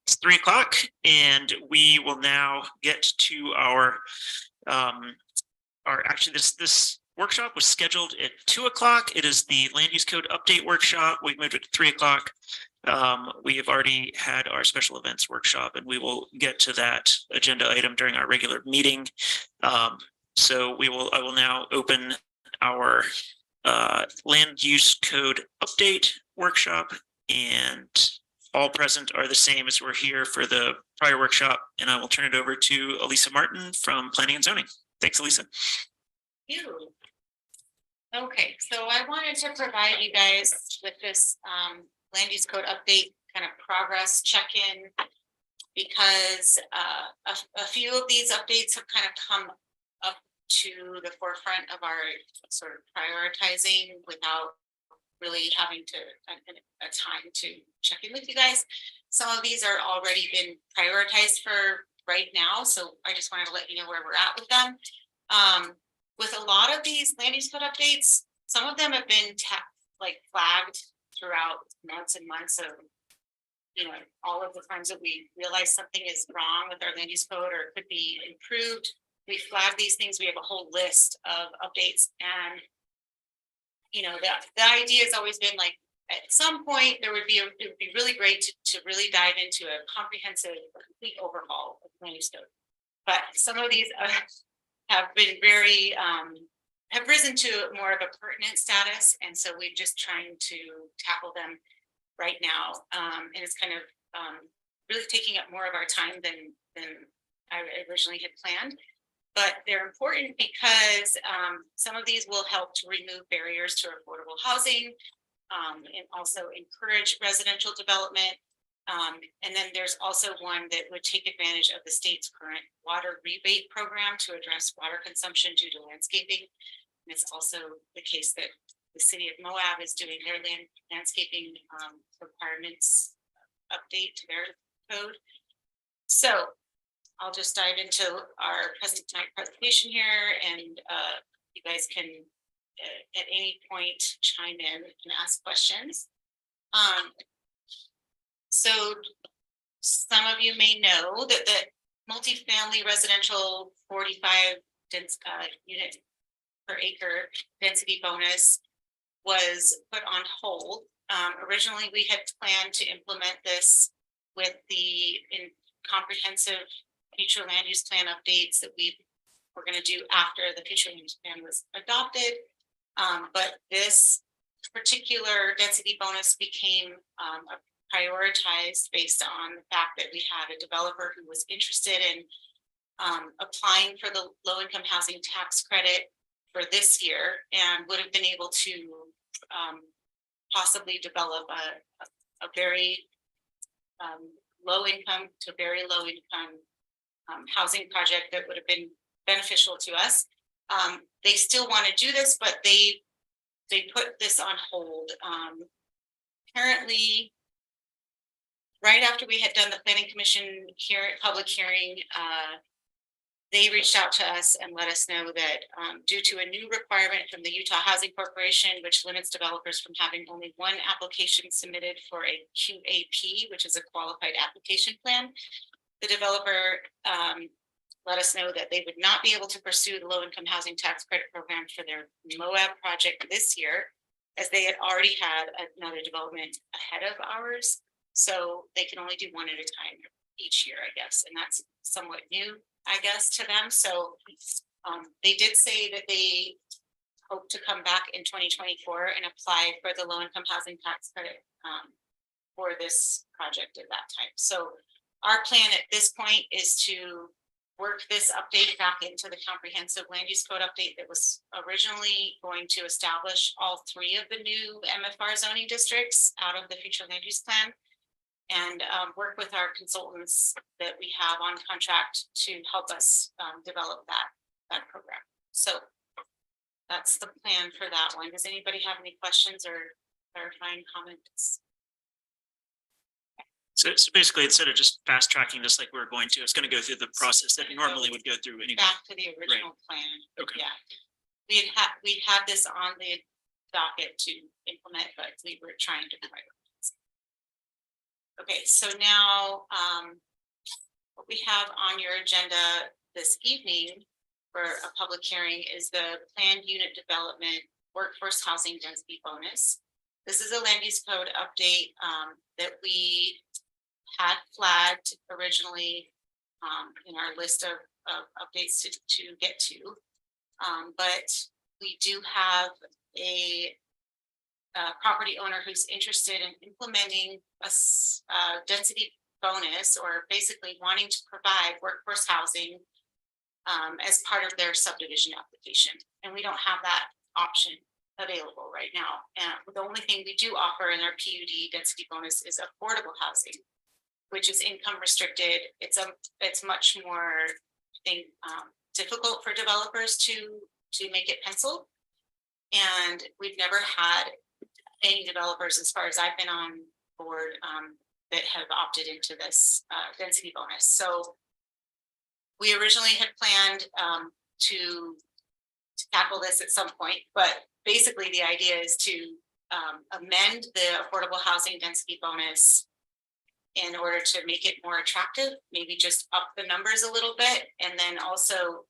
It's 3 o'clock, and we will now get to actually this workshop was scheduled at 2 o'clock. It is the land use code update workshop. We've moved it to 3 o'clock. We have already had our special events workshop, and we will get to that agenda item during our regular meeting. So I will now open our land use code update workshop, and all present are the same as we're here for the prior workshop, and I will turn it over to Elisa Martin from Planning and Zoning. Thanks, Elisa. You. Okay, so I wanted to provide you guys with this land use code update kind of progress check-in, because a few of these updates have kind of come up to the forefront of our sort of prioritizing without really having to a time to check in with you guys. Some of these are already been prioritized for right now, so I just wanted to let you know where we're at with them. With a lot of these land use code updates, some of them have been flagged throughout months and months of, all of the times that we realize something is wrong with our land use code or could be improved. We flag these things. We have a whole list of updates, and the idea has always been like, at some point it would be really great to really dive into a comprehensive, complete overhaul of land use code. But some of these have been have risen to more of a pertinent status, and so we're just trying to tackle them right now. And it's kind of really taking up more of our time than I originally had planned. But they're important because some of these will help to remove barriers to affordable housing, and also encourage residential development. And then there's also one that would take advantage of the state's current water rebate program to address water consumption due to landscaping. And it's also the case that the city of Moab is doing their landscaping requirements update to their code. So I'll just dive into our presentation here, and you guys can at any point chime in and ask questions. So some of you may know that the multifamily residential 45 unit per acre density bonus was put on hold. Originally, we had planned to implement this with the comprehensive future land use plan updates that we were going to do after the future land use plan was adopted. But this particular density bonus became prioritized based on the fact that we had a developer who was interested in applying for the low-income housing tax credit for this year, and would have been able to possibly develop a very low income to very low income housing project that would have been beneficial to us. They still want to do this, but they put this on hold. Apparently, right after we had done the planning commission public hearing, they reached out to us and let us know that due to a new requirement from the Utah Housing Corporation, which limits developers from having only one application submitted for a QAP, which is a qualified application plan, the developer let us know that they would not be able to pursue the low-income housing tax credit program for their Moab project this year, as they had already had another development ahead of ours. So they can only do one at a time each year, I guess, and that's somewhat new, I guess, to them. So they did say that they hope to come back in 2024 and apply for the low-income housing tax credit for this project at that time. So our plan at this point is to work this update back into the comprehensive land use code update that was originally going to establish all three of the new MFR zoning districts out of the future land use plan, and work with our consultants that we have on contract to help us develop that program. So that's the plan for that one. Does anybody have any questions or clarifying comments? So basically, instead of just fast tracking this like we're going to, it's going to go through the process that we normally would go through anyway. Back to the original plan. Okay. Yeah, we had this on the docket to implement, but we were trying to prioritize. Okay, so now, what we have on your agenda this evening for a public hearing is the planned unit development workforce housing density bonus. This is a land use code update, that we had flagged originally, in our list of updates to get to. But we do have a property owner who's interested in implementing a density bonus, or basically wanting to provide workforce housing as part of their subdivision application. And we don't have that option available right now. And the only thing we do offer in our PUD density bonus is affordable housing, which is income restricted. It's much more, I think, difficult for developers to make it pencil. And we've never had any developers, as far as I've been on board, that have opted into this density bonus. So we originally had planned to tackle this at some point, but basically the idea is to amend the affordable housing density bonus in order to make it more attractive, maybe just up the numbers a little bit, and then also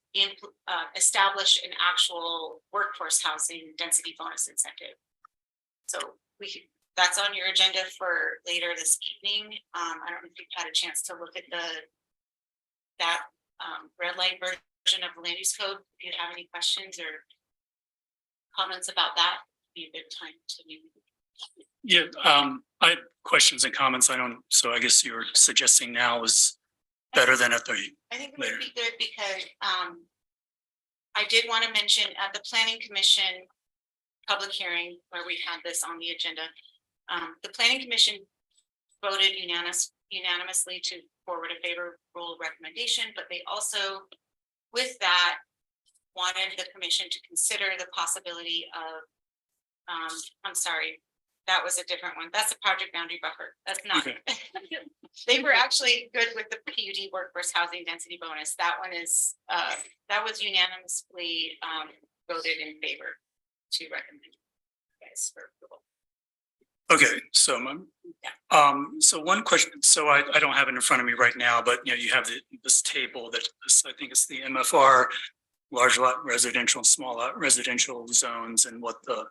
establish an actual workforce housing density bonus incentive. So that's on your agenda for later this evening. I don't know if you've had a chance to look at that red light version of the land use code. If you have any questions or comments about that, it'd be a good time to maybe. Yeah, I have questions and comments. So I guess you're suggesting now is better than at the I think it later. would be good because I did want to mention at the planning commission public hearing where we had this on the agenda, the planning commission voted unanimously to forward a favorable recommendation, but they also, with that, wanted the commission to consider the possibility of, I'm sorry, that was a different one. That's a project boundary buffer. That's not. Okay. They were actually good with the PUD workforce housing density bonus. That one is, that was unanimously voted in favor to recommend guys for approval. Okay, so so one question, so I don't have it in front of me right now, but you have this table that I think it's the MFR, large lot residential, small lot residential zones, and what the